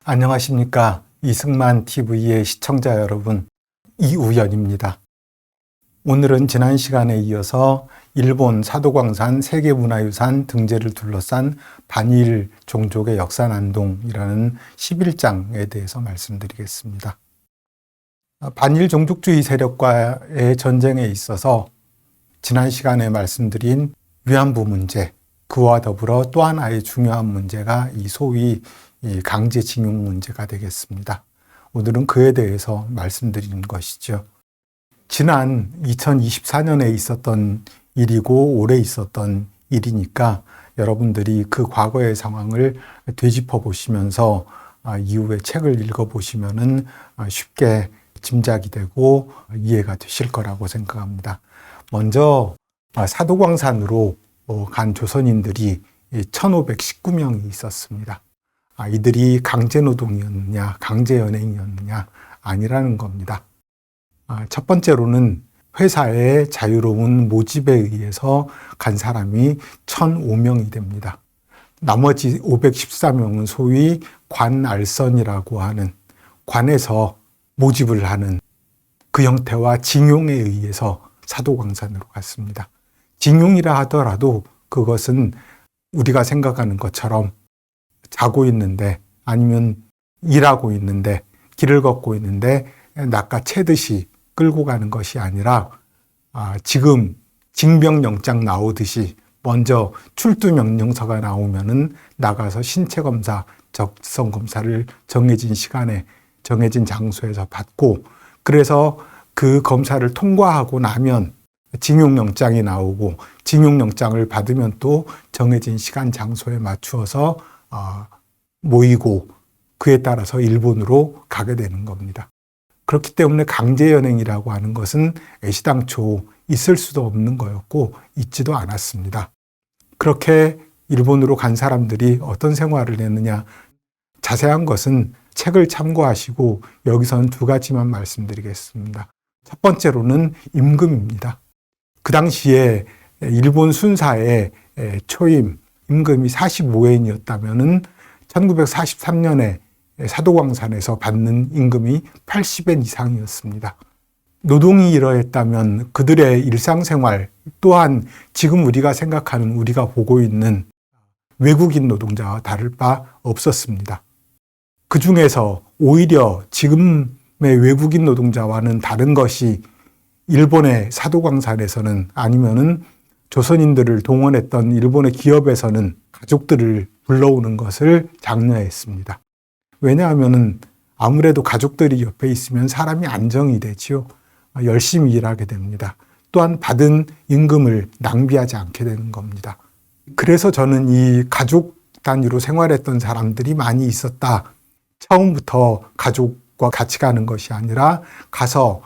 안녕하십니까. 이승만 TV의 시청자 여러분, 이우연입니다. 오늘은 지난 시간에 이어서 일본 사도광산 세계문화유산 등재를 둘러싼 반일 종족의 역사난동이라는 11장에 대해서 말씀드리겠습니다. 반일 종족주의 세력과의 전쟁에 있어서 지난 시간에 말씀드린 위안부 문제, 그와 더불어 또 하나의 중요한 문제가 이 소위 강제징용 문제가 되겠습니다. 오늘은 그에 대해서 말씀드리는 것이죠. 지난 2024년에 있었던 일이고 올해 있었던 일이니까 여러분들이 그 과거의 상황을 되짚어 보시면서 이후에 책을 읽어 보시면은 쉽게 짐작이 되고 이해가 되실 거라고 생각합니다. 먼저 사도광산으로 간 조선인들이 1519명이 있었습니다. 이들이 강제노동이었느냐, 강제연행이었느냐, 아니라는 겁니다. 첫 번째로는 회사의 자유로운 모집에 의해서 간 사람이 1005명이 됩니다. 나머지 514명은 소위 관알선이라고 하는 관에서 모집을 하는 그 형태와 징용에 의해서 사도광산으로 갔습니다. 징용이라 하더라도 그것은 우리가 생각하는 것처럼 자고 있는데 아니면 일하고 있는데 길을 걷고 있는데 낚아채듯이 끌고 가는 것이 아니라 지금 징병영장 나오듯이 먼저 출두명령서가 나오면은 나가서 신체검사, 적성검사를 정해진 시간에 정해진 장소에서 받고 그래서 그 검사를 통과하고 나면 징용영장이 나오고 징용영장을 받으면 또 정해진 시간 장소에 맞추어서 모이고 그에 따라서 일본으로 가게 되는 겁니다. 그렇기 때문에 강제연행이라고 하는 것은 애시당초 있을 수도 없는 거였고 있지도 않았습니다. 그렇게 일본으로 간 사람들이 어떤 생활을 했느냐, 자세한 것은 책을 참고하시고 여기서는 두 가지만 말씀드리겠습니다. 첫 번째로는 임금입니다. 그 당시에 일본 순사의 초임 임금이 45엔이었다면은 1943년에 사도광산에서 받는 임금이 80엔 이상이었습니다. 노동이 이러했다면 그들의 일상생활 또한 지금 우리가 생각하는 우리가 보고 있는 외국인 노동자와 다를 바 없었습니다. 그 중에서 오히려 지금의 외국인 노동자와는 다른 것이 일본의 사도광산에서는 아니면은 조선인들을 동원했던 일본의 기업에서는 가족들을 불러오는 것을 장려했습니다. 왜냐하면은 아무래도 가족들이 옆에 있으면 사람이 안정이 되지요. 열심히 일하게 됩니다. 또한 받은 임금을 낭비하지 않게 되는 겁니다. 그래서 저는 이 가족 단위로 생활했던 사람들이 많이 있었다. 처음부터 가족과 같이 가는 것이 아니라 가서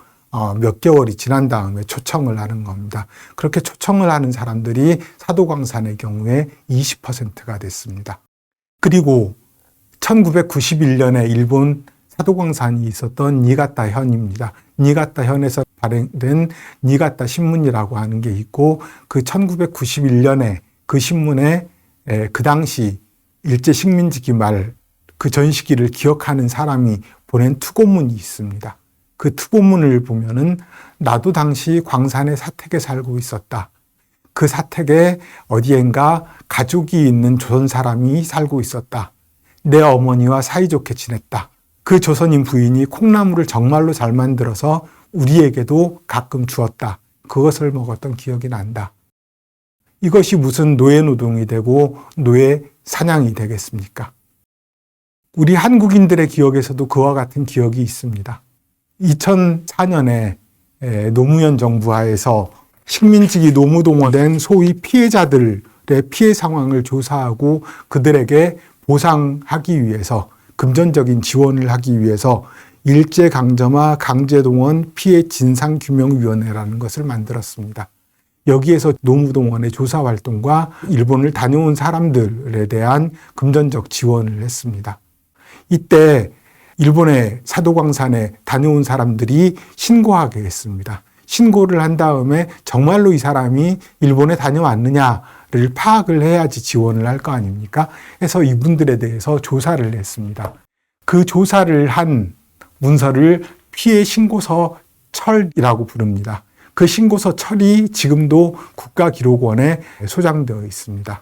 몇 개월이 지난 다음에 초청을 하는 겁니다. 그렇게 초청을 하는 사람들이 사도광산의 경우에 20%가 됐습니다. 그리고 1991년에 일본 사도광산이 있었던 니가타 현입니다. 니가타 현에서 발행된 니가타 신문이라고 하는 게 있고 그 1991년에 그 신문에 그 당시 일제 식민지기 말 그 전 시기를 기억하는 사람이 보낸 투고문이 있습니다. 그 투고문을 보면은 나도 당시 광산의 사택에 살고 있었다. 그 사택에 어디엔가 가족이 있는 조선 사람이 살고 있었다. 내 어머니와 사이좋게 지냈다. 그 조선인 부인이 콩나물을 정말로 잘 만들어서 우리에게도 가끔 주었다. 그것을 먹었던 기억이 난다. 이것이 무슨 노예노동이 되고 노예 사냥이 되겠습니까? 우리 한국인들의 기억에서도 그와 같은 기억이 있습니다. 2004년에 노무현 정부 하에서 식민지기 노무동원된 소위 피해자들의 피해 상황을 조사하고 그들에게 보상하기 위해서 금전적인 지원을 하기 위해서 일제강점화 강제동원 피해 진상규명위원회라는 것을 만들었습니다. 여기에서 노무동원의 조사활동과 일본을 다녀온 사람들에 대한 금전적 지원을 했습니다. 이때 일본의 사도광산에 다녀온 사람들이 신고하게 했습니다. 신고를 한 다음에 정말로 이 사람이 일본에 다녀왔느냐를 파악을 해야지 지원을 할 거 아닙니까? 해서 이분들에 대해서 조사를 했습니다. 그 조사를 한 문서를 피해 신고서 철이라고 부릅니다. 그 신고서 철이 지금도 국가기록원에 소장되어 있습니다.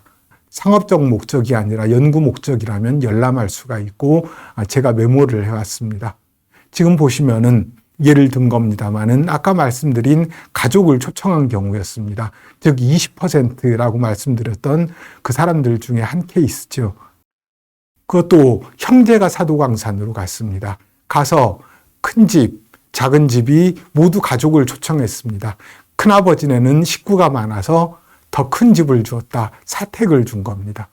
상업적 목적이 아니라 연구 목적이라면 열람할 수가 있고 제가 메모를 해왔습니다. 지금 보시면은 예를 든 겁니다만은 아까 말씀드린 가족을 초청한 경우였습니다. 즉 20%라고 말씀드렸던 그 사람들 중에 한 케이스죠. 그것도 형제가 사도광산으로 갔습니다. 가서 큰 집, 작은 집이 모두 가족을 초청했습니다. 큰아버지네는 식구가 많아서 더 큰 집을 주었다. 사택을 준 겁니다.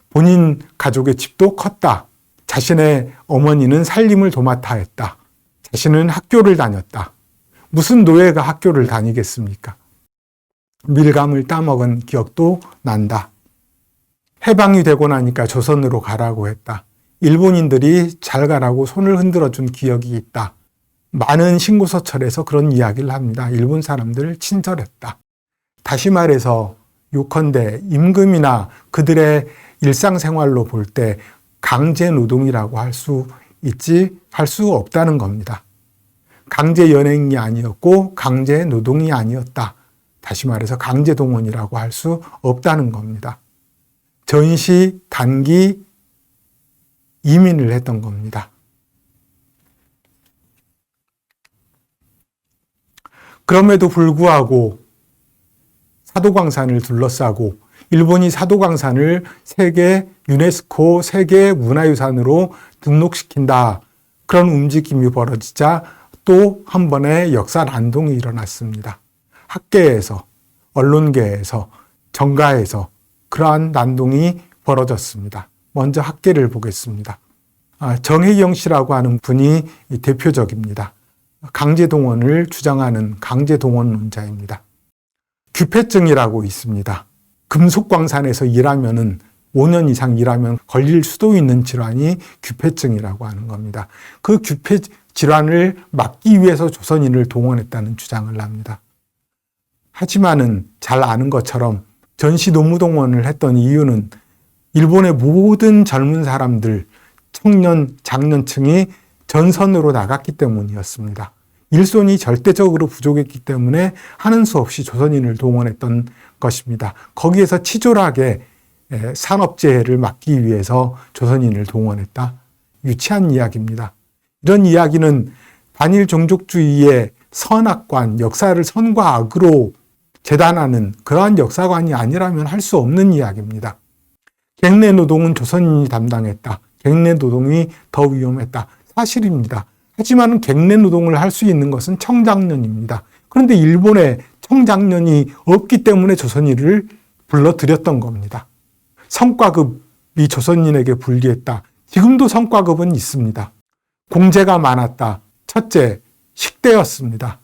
본인 가족의 집도 컸다. 자신의 어머니는 살림을 도맡아 했다. 자신은 학교를 다녔다. 무슨 노예가 학교를 다니겠습니까? 밀감을 따먹은 기억도 난다. 해방이 되고 나니까 조선으로 가라고 했다. 일본인들이 잘 가라고 손을 흔들어 준 기억이 있다. 많은 신고서철에서 그런 이야기를 합니다. 일본 사람들 친절했다. 다시 말해서 요컨대 임금이나 그들의 일상생활로 볼 때 강제노동이라고 할 수 없다는 겁니다. 강제연행이 아니었고 강제노동이 아니었다. 다시 말해서 강제동원이라고 할 수 없다는 겁니다. 전시, 단기, 이민을 했던 겁니다. 그럼에도 불구하고 사도광산을 둘러싸고 일본이 사도광산을 유네스코 세계문화유산으로 등록시킨다. 그런 움직임이 벌어지자 또 한 번의 역사 난동이 일어났습니다. 학계에서, 언론계에서, 정가에서 그러한 난동이 벌어졌습니다. 먼저 학계를 보겠습니다. 정혜경 씨라고 하는 분이 대표적입니다. 강제동원을 주장하는 강제동원론자입니다. 규폐증이라고 있습니다. 금속광산에서 일하면은 5년 이상 일하면 걸릴 수도 있는 질환이 규폐증이라고 하는 겁니다. 그 규폐 질환을 막기 위해서 조선인을 동원했다는 주장을 합니다. 하지만은 잘 아는 것처럼 전시 노무동원을 했던 이유는 일본의 모든 젊은 사람들, 청년, 장년층이 전선으로 나갔기 때문이었습니다. 일손이 절대적으로 부족했기 때문에 하는 수 없이 조선인을 동원했던 것입니다. 거기에서 치졸하게 산업재해를 막기 위해서 조선인을 동원했다. 유치한 이야기입니다. 이런 이야기는 반일 종족주의의 선악관, 역사를 선과 악으로 재단하는 그러한 역사관이 아니라면 할 수 없는 이야기입니다. 갱내 노동은 조선인이 담당했다. 갱내 노동이 더 위험했다. 사실입니다. 하지만 갱내 노동을 할 수 있는 것은 청장년입니다. 그런데 일본에 청장년이 없기 때문에 조선인을 불러들였던 겁니다. 성과급이 조선인에게 불리했다. 지금도 성과급은 있습니다. 공제가 많았다. 첫째, 식대였습니다.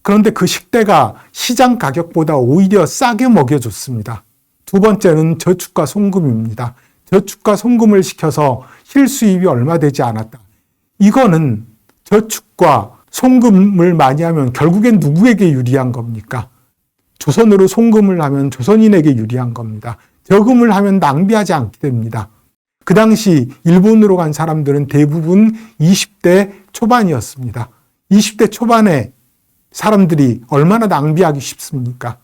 그런데 그 식대가 시장 가격보다 오히려 싸게 먹여줬습니다. 두 번째는 저축과 송금입니다. 저축과 송금을 시켜서 실수입이 얼마 되지 않았다. 이거는 저축과 송금을 많이 하면 결국엔 누구에게 유리한 겁니까? 조선으로 송금을 하면 조선인에게 유리한 겁니다. 저금을 하면 낭비하지 않게 됩니다. 그 당시 일본으로 간 사람들은 대부분 20대 초반이었습니다. 20대 초반에 사람들이 얼마나 낭비하기 쉽습니까?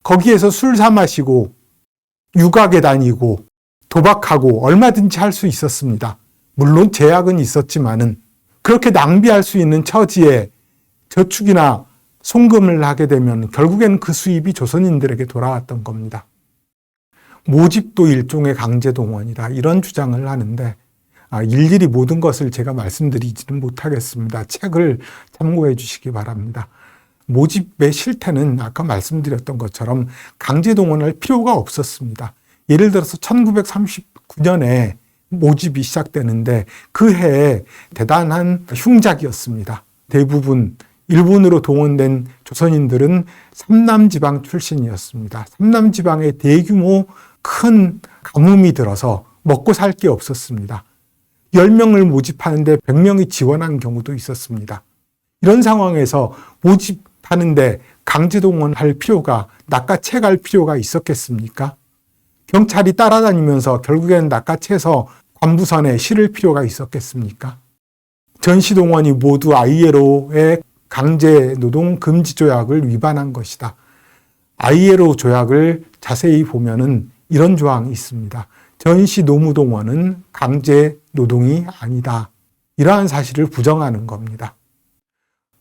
거기에서 술 사 마시고 유학에 다니고 도박하고 얼마든지 할 수 있었습니다. 물론 제약은 있었지만은 그렇게 낭비할 수 있는 처지에 저축이나 송금을 하게 되면 결국엔 그 수입이 조선인들에게 돌아왔던 겁니다. 모집도 일종의 강제동원이다. 이런 주장을 하는데 일일이 모든 것을 제가 말씀드리지는 못하겠습니다. 책을 참고해 주시기 바랍니다. 모집의 실태는 아까 말씀드렸던 것처럼 강제동원할 필요가 없었습니다. 예를 들어서 1939년에 모집이 시작되는데 그 해에 대단한 흉작이었습니다. 대부분 일본으로 동원된 조선인들은 삼남지방 출신이었습니다. 삼남지방에 대규모 큰 가뭄이 들어서 먹고 살 게 없었습니다. 10명을 모집하는데 100명이 지원한 경우도 있었습니다. 이런 상황에서 모집하는데 강제동원할 필요가, 낚아채갈 필요가 있었겠습니까? 경찰이 따라다니면서 결국에는 낚아채서 관부선에 실을 필요가 있었겠습니까? 전시동원이 모두 ILO의 강제노동 금지 조약을 위반한 것이다. ILO 조약을 자세히 보면은 이런 조항이 있습니다. 전시노무동원은 강제노동이 아니다. 이러한 사실을 부정하는 겁니다.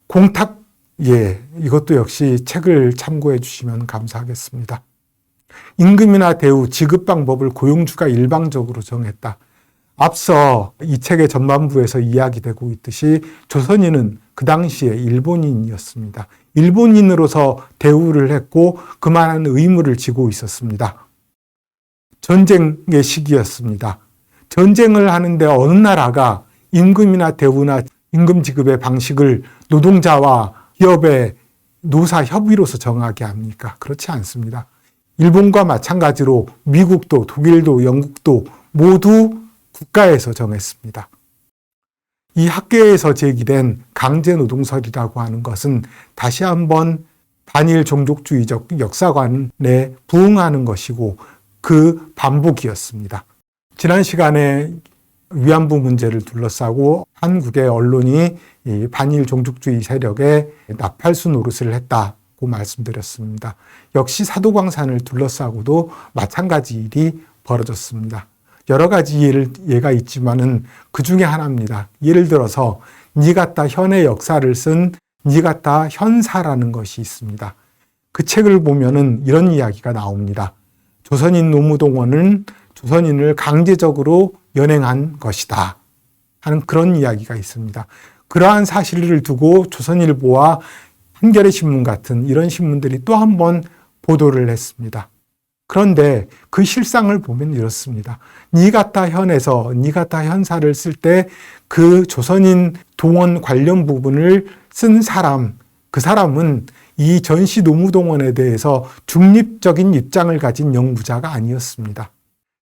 공탁예, 이것도 역시 책을 참고해 주시면 감사하겠습니다. 임금이나 대우, 지급 방법을 고용주가 일방적으로 정했다. 앞서 이 책의 전반부에서 이야기되고 있듯이 조선인은 그 당시에 일본인이었습니다. 일본인으로서 대우를 했고 그만한 의무를 지고 있었습니다. 전쟁의 시기였습니다. 전쟁을 하는데 어느 나라가 임금이나 대우나 임금 지급의 방식을 노동자와 기업의 노사 협의로서 정하게 합니까? 그렇지 않습니다. 일본과 마찬가지로 미국도 독일도 영국도 모두 국가에서 정했습니다. 이 학계에서 제기된 강제노동설이라고 하는 것은 다시 한번 단일 종족주의적 역사관에 부응하는 것이고 그 반복이었습니다. 지난 시간에 위안부 문제를 둘러싸고 한국의 언론이 이 반일 종족주의 세력에 나팔수 노릇을 했다고 말씀드렸습니다. 역시 사도광산을 둘러싸고도 마찬가지 일이 벌어졌습니다. 여러 가지 예가 있지만은 그 중에 하나입니다. 예를 들어서 니가타 현의 역사를 쓴 니가타 현사라는 것이 있습니다. 그 책을 보면은 이런 이야기가 나옵니다. 조선인 노무동원은 조선인을 강제적으로 연행한 것이다 하는 그런 이야기가 있습니다. 그러한 사실을 두고 조선일보와 한겨레 신문 같은 이런 신문들이 또 한 번 보도를 했습니다. 그런데 그 실상을 보면 이렇습니다. 니가타 현에서 니가타 현사를 쓸 때 그 조선인 동원 관련 부분을 쓴 사람, 그 사람은 이 전시 노무동원에 대해서 중립적인 입장을 가진 영부자가 아니었습니다.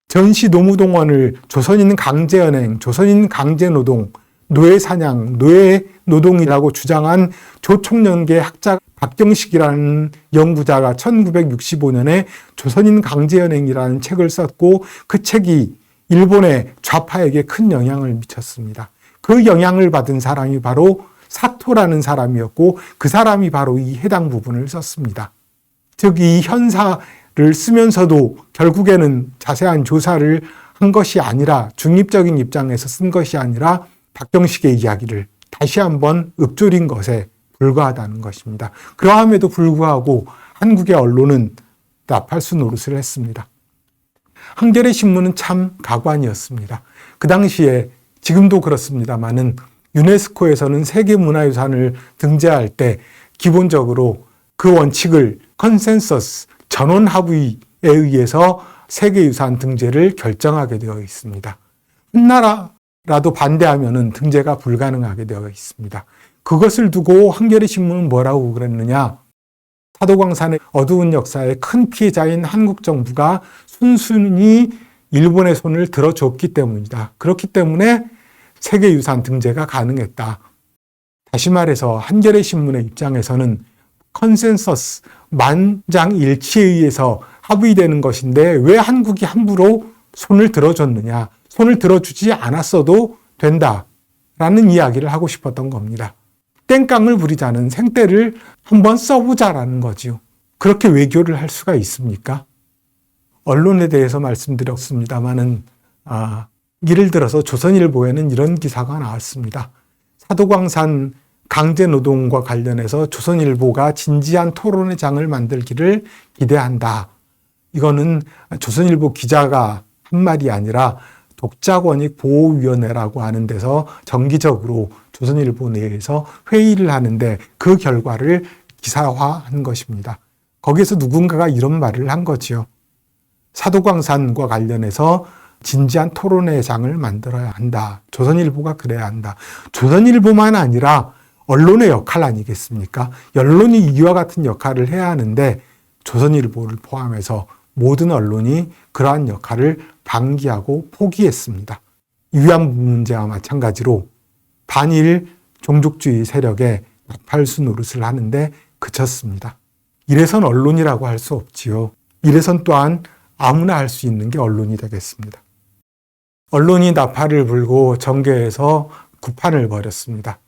전시 노무동원을 조선인 강제연행, 조선인 강제노동, 노예사냥, 노예노동이라고 주장한 조총련계 학자 박경식이라는 연구자가 1965년에 조선인 강제연행이라는 책을 썼고 그 책이 일본의 좌파에게 큰 영향을 미쳤습니다. 그 영향을 받은 사람이 바로 사토라는 사람이었고 그 사람이 바로 이 해당 부분을 썼습니다. 즉 이 현사를 쓰면서도 결국에는 자세한 조사를 한 것이 아니라 중립적인 입장에서 쓴 것이 아니라 박경식의 이야기를 다시 한번 읊조린 것에 불과하다는 것입니다. 그러함에도 불구하고 한국의 언론은 나팔수 노릇을 했습니다. 한겨레 신문은 참 가관이었습니다. 그 당시에 지금도 그렇습니다만은 유네스코에서는 세계문화유산을 등재할 때 기본적으로 그 원칙을 컨센서스, 전원 합의에 의해서 세계유산 등재를 결정하게 되어 있습니다. 한 나라라도 반대하면은 등재가 불가능하게 되어 있습니다. 그것을 두고 한겨레 신문은 뭐라고 그랬느냐? 사도광산의 어두운 역사의 큰 피해자인 한국 정부가 순순히 일본의 손을 들어줬기 때문이다. 그렇기 때문에 세계유산 등재가 가능했다. 다시 말해서 한겨레 신문의 입장에서는 컨센서스, 만장일치에 의해서 합의되는 것인데 왜 한국이 함부로 손을 들어줬느냐. 손을 들어주지 않았어도 된다라는 이야기를 하고 싶었던 겁니다. 땡깡을 부리자는 생떼를 한번 써보자라는 거죠. 그렇게 외교를 할 수가 있습니까? 언론에 대해서 말씀드렸습니다마는 예를 들어서 조선일보에는 이런 기사가 나왔습니다. 사도광산 강제노동과 관련해서 조선일보가 진지한 토론의 장을 만들기를 기대한다. 이거는 조선일보 기자가 한 말이 아니라 독자권익보호위원회라고 하는 데서 정기적으로 조선일보 내에서 회의를 하는데 그 결과를 기사화한 것입니다. 거기에서 누군가가 이런 말을 한 거지요. 사도광산과 관련해서 진지한 토론의 장을 만들어야 한다. 조선일보가 그래야 한다. 조선일보만 아니라 언론의 역할 아니겠습니까? 언론이 이와 같은 역할을 해야 하는데 조선일보를 포함해서 모든 언론이 그러한 역할을 방기하고 포기했습니다. 위안부 문제와 마찬가지로 반일 종족주의 세력에 나팔수 노릇을 하는데 그쳤습니다. 이래선 언론이라고 할 수 없지요. 이래선 또한 아무나 할 수 있는 게 언론이 되겠습니다. 언론이 나팔을 불고 정계에서 구판을 벌였습니다.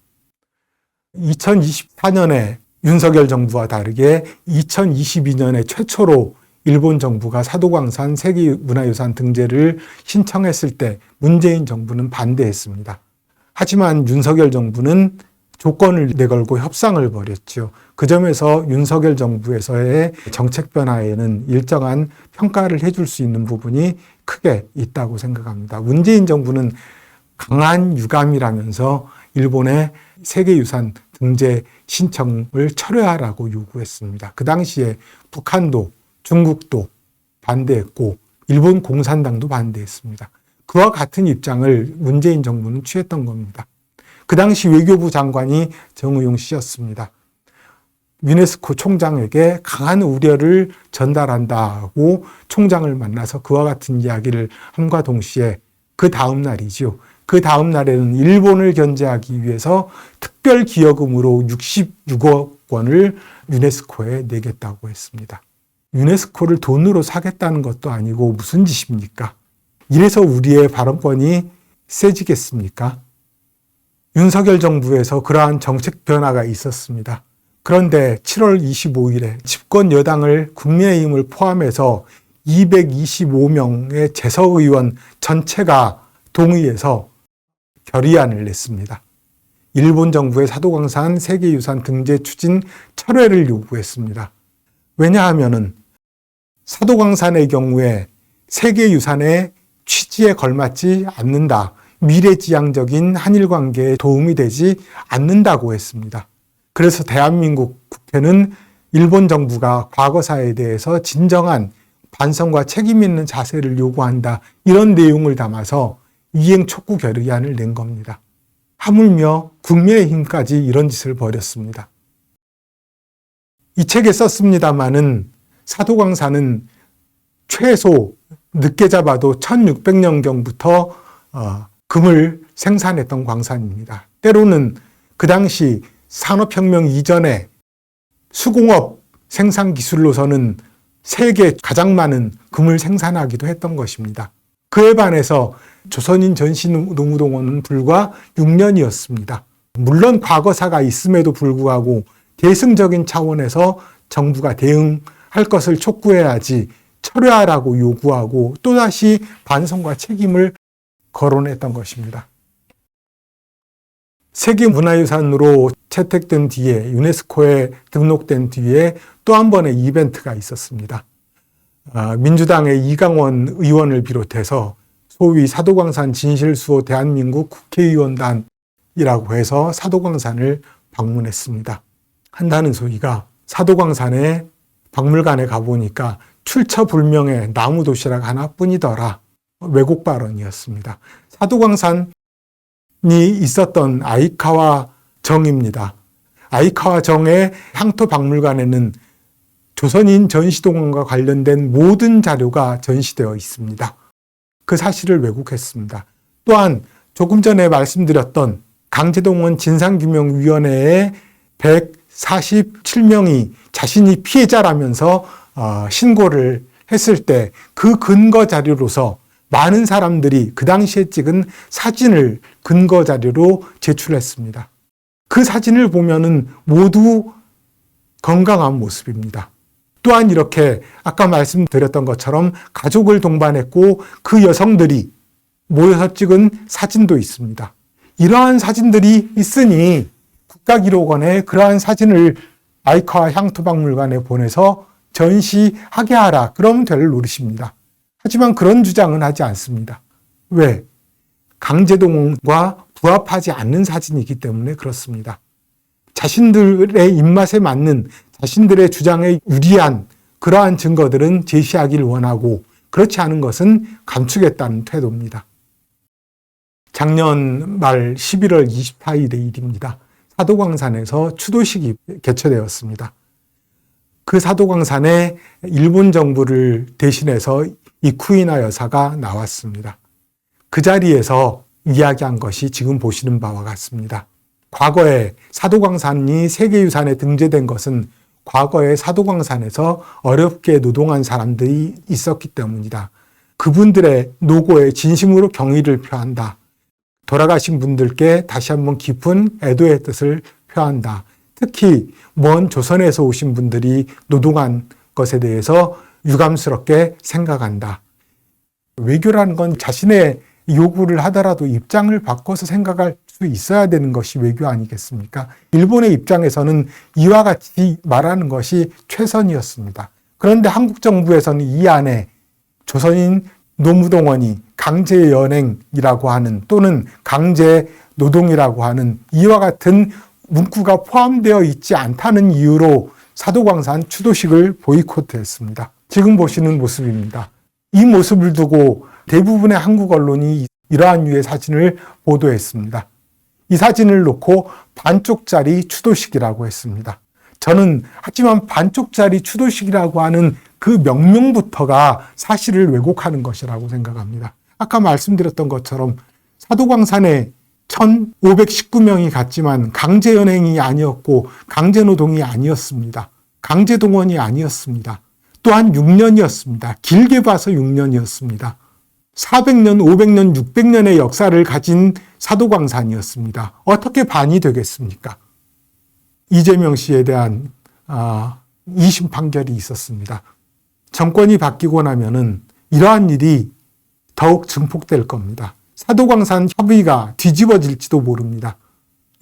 2024년에 윤석열 정부와 다르게 2022년에 최초로 일본 정부가 사도광산 세계문화유산 등재를 신청했을 때 문재인 정부는 반대했습니다. 하지만 윤석열 정부는 조건을 내걸고 협상을 벌였죠. 그 점에서 윤석열 정부에서의 정책 변화에는 일정한 평가를 해줄 수 있는 부분이 크게 있다고 생각합니다. 문재인 정부는 강한 유감이라면서 일본의 세계유산 등재 신청을 철회하라고 요구했습니다. 그 당시에 북한도 중국도 반대했고 일본 공산당도 반대했습니다. 그와 같은 입장을 문재인 정부는 취했던 겁니다. 그 당시 외교부 장관이 정의용 씨였습니다. 유네스코 총장에게 강한 우려를 전달한다고 총장을 만나서 그와 같은 이야기를 함과 동시에 그 다음 날이죠. 그 다음 날에는 일본을 견제하기 위해서 특별 기여금으로 66억 원을 유네스코에 내겠다고 했습니다. 유네스코를 돈으로 사겠다는 것도 아니고 무슨 짓입니까? 이래서 우리의 발언권이 세지겠습니까? 윤석열 정부에서 그러한 정책 변화가 있었습니다. 그런데 7월 25일에 집권 여당을 국민의힘을 포함해서 225명의 재서의원 전체가 동의해서 결의안을 냈습니다. 일본 정부의 사도광산 세계유산 등재 추진 철회를 요구했습니다. 왜냐하면은 사도광산의 경우에 세계유산의 취지에 걸맞지 않는다. 미래지향적인 한일 관계에 도움이 되지 않는다고 했습니다. 그래서 대한민국 국회는 일본 정부가 과거사에 대해서 진정한 반성과 책임 있는 자세를 요구한다. 이런 내용을 담아서 이행 촉구 결의안을 낸 겁니다. 하물며 국민의힘까지 이런 짓을 벌였습니다. 이 책에 썼습니다마는 사도광산은 최소 늦게 잡아도 1600년경부터 금을 생산했던 광산입니다. 때로는 그 당시 산업혁명 이전에 수공업 생산 기술로서는 세계 가장 많은 금을 생산하기도 했던 것입니다. 그에 반해서 조선인 전시노무동원은 불과 6년이었습니다. 물론 과거사가 있음에도 불구하고 대승적인 차원에서 정부가 대응할 것을 촉구해야지 철회하라고 요구하고 또다시 반성과 책임을 거론했던 것입니다. 세계문화유산으로 채택된 뒤에 유네스코에 등록된 뒤에 또 한 번의 이벤트가 있었습니다. 민주당의 이강원 의원을 비롯해서 소위 사도광산 진실수호 대한민국 국회의원단이라고 해서 사도광산을 방문했습니다. 한다는 소리가 사도광산의 박물관에 가보니까 출처불명의 나무 도시락 하나뿐이더라. 왜곡 발언이었습니다. 사도광산이 있었던 아이카와 정입니다. 아이카와 정의 향토박물관에는 조선인 전시동원과 관련된 모든 자료가 전시되어 있습니다. 그 사실을 왜곡했습니다. 또한 조금 전에 말씀드렸던 강제동원 진상규명위원회의 147명이 자신이 피해자라면서 신고를 했을 때 그 근거 자료로서 많은 사람들이 그 당시에 찍은 사진을 근거 자료로 제출했습니다. 그 사진을 보면은 모두 건강한 모습입니다. 또한 이렇게 아까 말씀드렸던 것처럼 가족을 동반했고 그 여성들이 모여서 찍은 사진도 있습니다. 이러한 사진들이 있으니 국가기록원에 그러한 사진을 아이카와 향토박물관에 보내서 전시하게 하라. 그러면 될 노릇입니다. 하지만 그런 주장은 하지 않습니다. 왜? 강제동원과 부합하지 않는 사진이기 때문에 그렇습니다. 자신들의 입맛에 맞는 자신들의 주장에 유리한 그러한 증거들은 제시하기를 원하고 그렇지 않은 것은 감추겠다는 태도입니다. 작년 말 11월 24일의 일입니다. 사도광산에서 추도식이 개최되었습니다. 그 사도광산에 일본 정부를 대신해서 이쿠이나 여사가 나왔습니다. 그 자리에서 이야기한 것이 지금 보시는 바와 같습니다. 과거에 사도광산이 세계유산에 등재된 것은 과거에 사도광산에서 어렵게 노동한 사람들이 있었기 때문이다. 그분들의 노고에 진심으로 경의를 표한다. 돌아가신 분들께 다시 한번 깊은 애도의 뜻을 표한다. 특히 먼 조선에서 오신 분들이 노동한 것에 대해서 유감스럽게 생각한다. 외교라는 건 자신의 요구를 하더라도 입장을 바꿔서 생각할 수 있어야 되는 것이 외교 아니겠습니까? 일본의 입장에서는 이와 같이 말하는 것이 최선이었습니다. 그런데 한국 정부에서는 이 안에 조선인 노무동원이 강제 연행이라고 하는 또는 강제 노동이라고 하는 이와 같은 문구가 포함되어 있지 않다는 이유로 사도광산 추도식을 보이콧했습니다. 지금 보시는 모습입니다. 이 모습을 두고 대부분의 한국 언론이 이러한 류의 사진을 보도했습니다. 이 사진을 놓고 반쪽짜리 추도식이라고 했습니다. 저는 하지만 반쪽짜리 추도식이라고 하는 그 명명부터가 사실을 왜곡하는 것이라고 생각합니다. 아까 말씀드렸던 것처럼 사도광산에 1519명이 갔지만 강제연행이 아니었고 강제노동이 아니었습니다. 강제동원이 아니었습니다. 또한 6년이었습니다. 길게 봐서 6년이었습니다. 400년, 500년, 600년의 역사를 가진 사도광산이었습니다. 어떻게 반이 되겠습니까? 이재명 씨에 대한 2심 판결이 있었습니다. 정권이 바뀌고 나면은 이러한 일이 더욱 증폭될 겁니다. 사도광산 협의가 뒤집어질지도 모릅니다.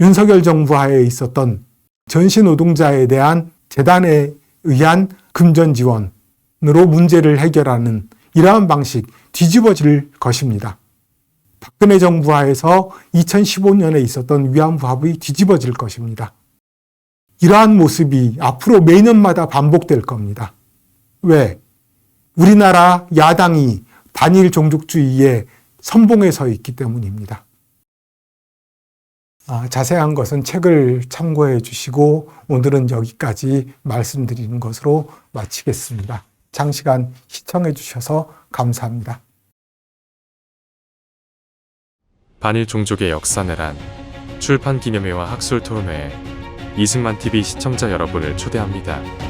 윤석열 정부 하에 있었던 전시 노동자에 대한 재단에 의한 금전 지원으로 문제를 해결하는 이러한 방식 뒤집어질 것입니다. 박근혜 정부 하에서 2015년에 있었던 위안부 합의 뒤집어질 것입니다. 이러한 모습이 앞으로 매년마다 반복될 겁니다. 왜? 우리나라 야당이 반일 종족주의에 선봉에 서 있기 때문입니다. 자세한 것은 책을 참고해 주시고 오늘은 여기까지 말씀드리는 것으로 마치겠습니다. 장시간 시청해 주셔서 감사합니다. 반일 종족의 역사내란 출판 기념회와 학술 토론회에 이승만 TV 시청자 여러분을 초대합니다.